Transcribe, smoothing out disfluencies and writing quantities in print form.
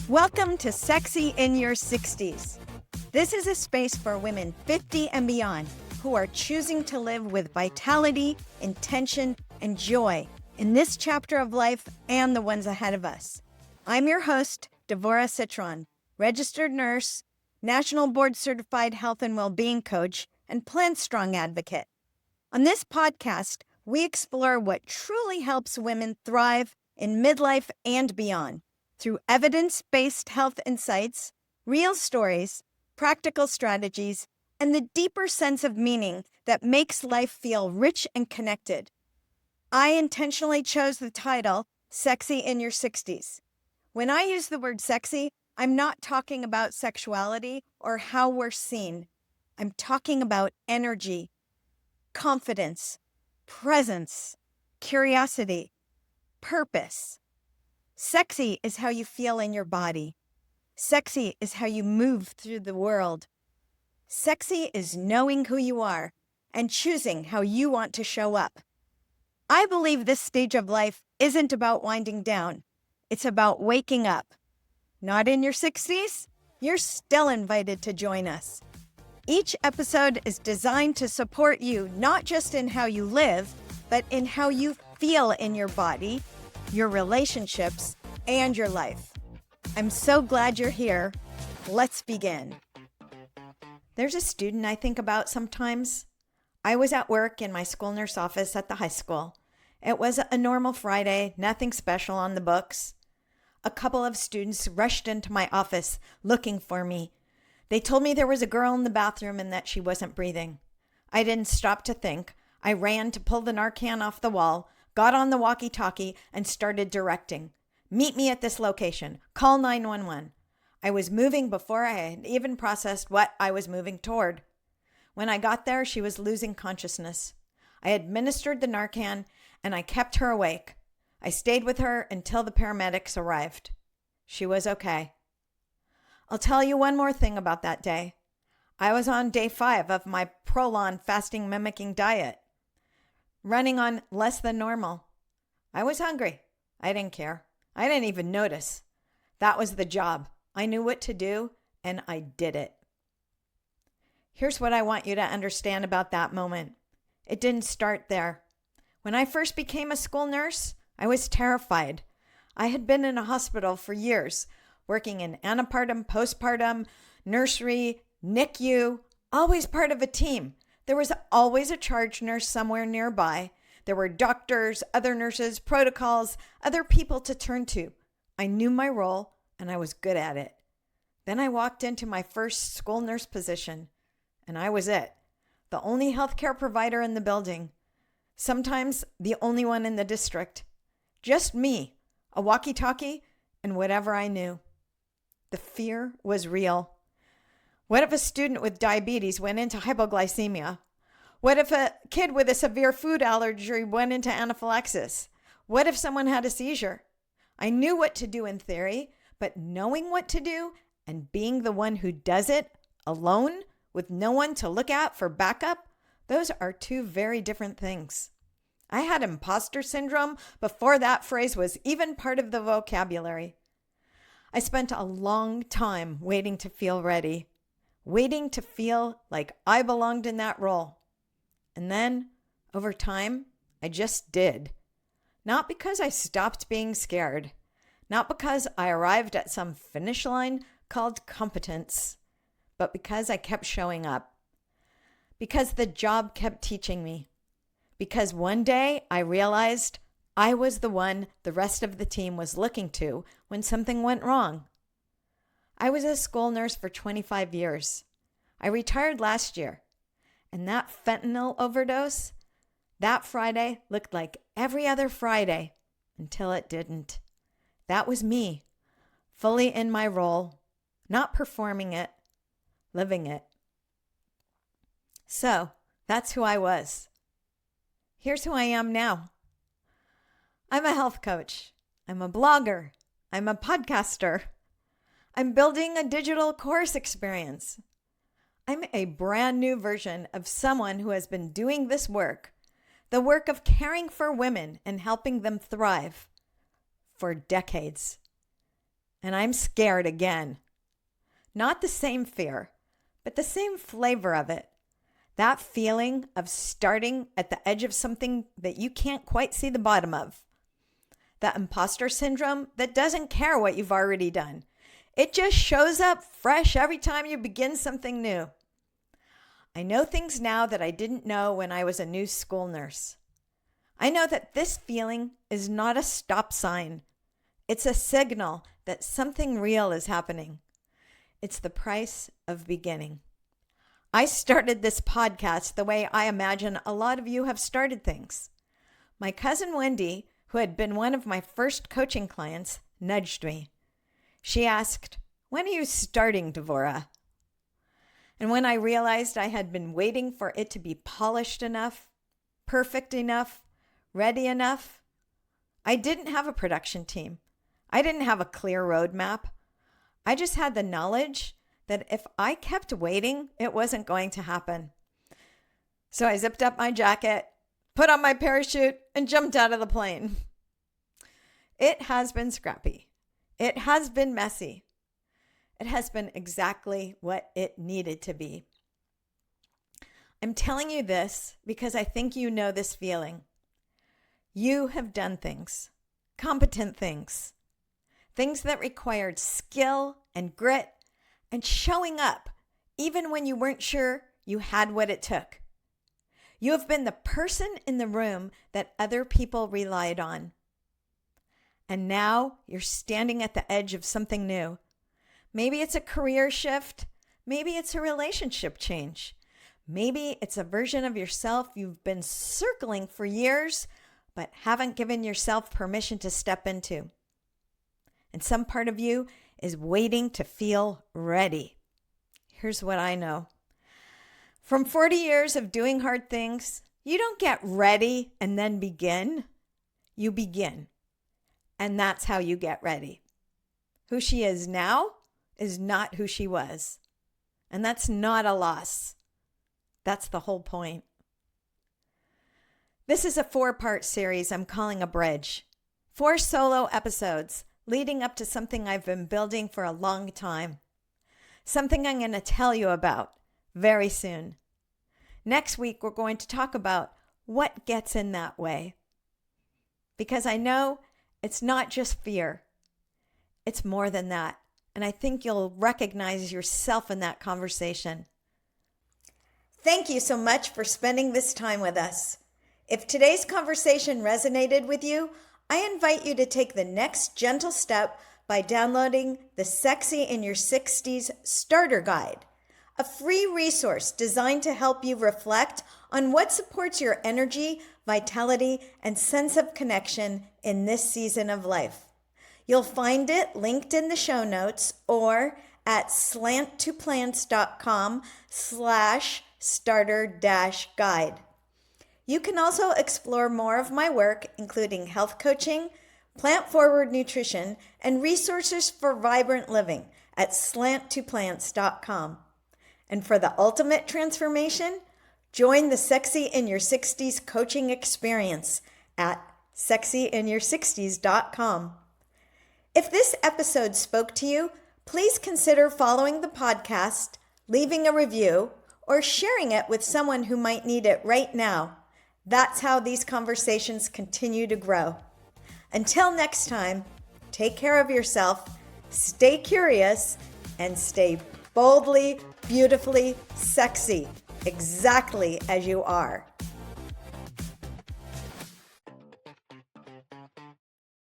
Welcome to Sexy in Your 60s. This is a space for women 50 and beyond who are choosing to live with vitality, intention, and joy in this chapter of life and the ones ahead of us. I'm your host, Dvora Citron, registered nurse, National Board Certified Health and Wellbeing Coach, and Plant Strong advocate. On this podcast, we explore what truly helps women thrive in midlife and beyond through evidence-based health insights, real stories, practical strategies, and the deeper sense of meaning that makes life feel rich and connected. I intentionally chose the title, Sexy in Your 60s. When I use the word sexy, I'm not talking about sexuality or how we're seen. I'm talking about energy, confidence, presence, curiosity, purpose. Sexy is how you feel in your body. Sexy is how you move through the world. Sexy is knowing who you are and choosing how you want to show up. I believe this stage of life isn't about winding down. It's about waking up. Not in your 60s? You're still invited to join us. Each episode is designed to support you not just in how you live, but in how you feel in your body, your relationships, and your life. I'm so glad you're here. Let's begin. There's a student I think about sometimes. I was at work in my school nurse office at the high school. It was a normal Friday, nothing special on the books. A couple of students rushed into my office looking for me. They told me there was a girl in the bathroom and that she wasn't breathing. I didn't stop to think. I ran to pull the Narcan off the wall, got on the walkie-talkie, and started directing. Meet me at this location. Call 911. I was moving before I had even processed what I was moving toward. When I got there, she was losing consciousness. I administered the Narcan, and I kept her awake. I stayed with her until the paramedics arrived. She was okay. I'll tell you one more thing about that day. I was on day 5 of my prolonged fasting mimicking diet, running on less than normal. I was hungry. I didn't care. I didn't even notice. That was the job. I knew what to do, and I did it. Here's what I want you to understand about that moment. It didn't start there. When I first became a school nurse, I was terrified. I had been in a hospital for years, working in antepartum, postpartum, nursery, NICU, always part of a team. There was always a charge nurse somewhere nearby. There were doctors, other nurses, protocols, other people to turn to. I knew my role, and I was good at it. Then I walked into my first school nurse position, and I was it. The only healthcare provider in the building. Sometimes the only one in the district. Just me, a walkie-talkie, and whatever I knew. The fear was real. What if a student with diabetes went into hypoglycemia? What if a kid with a severe food allergy went into anaphylaxis? What if someone had a seizure? I knew what to do in theory, but knowing what to do and being the one who does it alone with no one to look at for backup, those are two very different things. I had imposter syndrome before that phrase was even part of the vocabulary. I spent a long time waiting to feel ready, waiting to feel like I belonged in that role. And then, over time, I just did. Not because I stopped being scared, not because I arrived at some finish line called competence, but because I kept showing up. Because the job kept teaching me. Because one day I realized I was the one the rest of the team was looking to when something went wrong. I was a school nurse for 25 years. I retired last year. And that fentanyl overdose, that Friday looked like every other Friday until it didn't. That was me, fully in my role, not performing it, living it. So that's who I was. Here's who I am now. I'm a health coach. I'm a blogger. I'm a podcaster. I'm building a digital course experience. I'm a brand new version of someone who has been doing this work, the work of caring for women and helping them thrive for decades. and I'm scared again. Not the same fear, but the same flavor of it. That feeling of starting at the edge of something that you can't quite see the bottom of. That imposter syndrome that doesn't care what you've already done. It just shows up fresh every time you begin something new. I know things now that I didn't know when I was a new school nurse. I know that this feeling is not a stop sign. It's a signal that something real is happening. It's the price of beginning. I started this podcast the way I imagine a lot of you have started things. My cousin Wendy, who had been one of my first coaching clients, nudged me. She asked, "When are you starting, Dvora?" And when I realized I had been waiting for it to be polished enough, perfect enough, ready enough, I didn't have a production team. I didn't have a clear roadmap. I just had the knowledge that if I kept waiting, it wasn't going to happen. So I zipped up my jacket, put on my parachute, and jumped out of the plane. It has been scrappy. It has been messy. It has been exactly what it needed to be. I'm telling you this because I think you know this feeling. You have done things, competent things that required skill and grit and showing up even when you weren't sure you had what it took. You have been the person in the room that other people relied on. And now you're standing at the edge of something new. Maybe it's a career shift. Maybe it's a relationship change. Maybe it's a version of yourself you've been circling for years, but haven't given yourself permission to step into. And some part of you is waiting to feel ready. Here's what I know. From 40 years of doing hard things, you don't get ready and then begin. You begin. And that's how you get ready. Who she is now is not who she was. And that's not a loss. That's the whole point. This is a 4-part series I'm calling a bridge. 4 solo episodes leading up to something I've been building for a long time. Something I'm going to tell you about very soon. Next week, we're going to talk about what gets in that way. Because I know it's not just fear. It's more than that. And I think you'll recognize yourself in that conversation. Thank you so much for spending this time with us. If today's conversation resonated with you, I invite you to take the next gentle step by downloading the Sexy in Your 60s Starter Guide, a free resource designed to help you reflect on what supports your energy, vitality, and sense of connection in this season of life. You'll find it linked in the show notes or at slant2plants.com/starter-guide. You can also explore more of my work, including health coaching, plant-forward nutrition, and resources for vibrant living at slant2plants.com. And for the ultimate transformation, join the Sexy in Your 60s coaching experience at sexyinyour60s.com. If this episode spoke to you, please consider following the podcast, leaving a review, or sharing it with someone who might need it right now. That's how these conversations continue to grow. Until next time, take care of yourself, stay curious, and stay boldly, beautifully sexy, exactly as you are.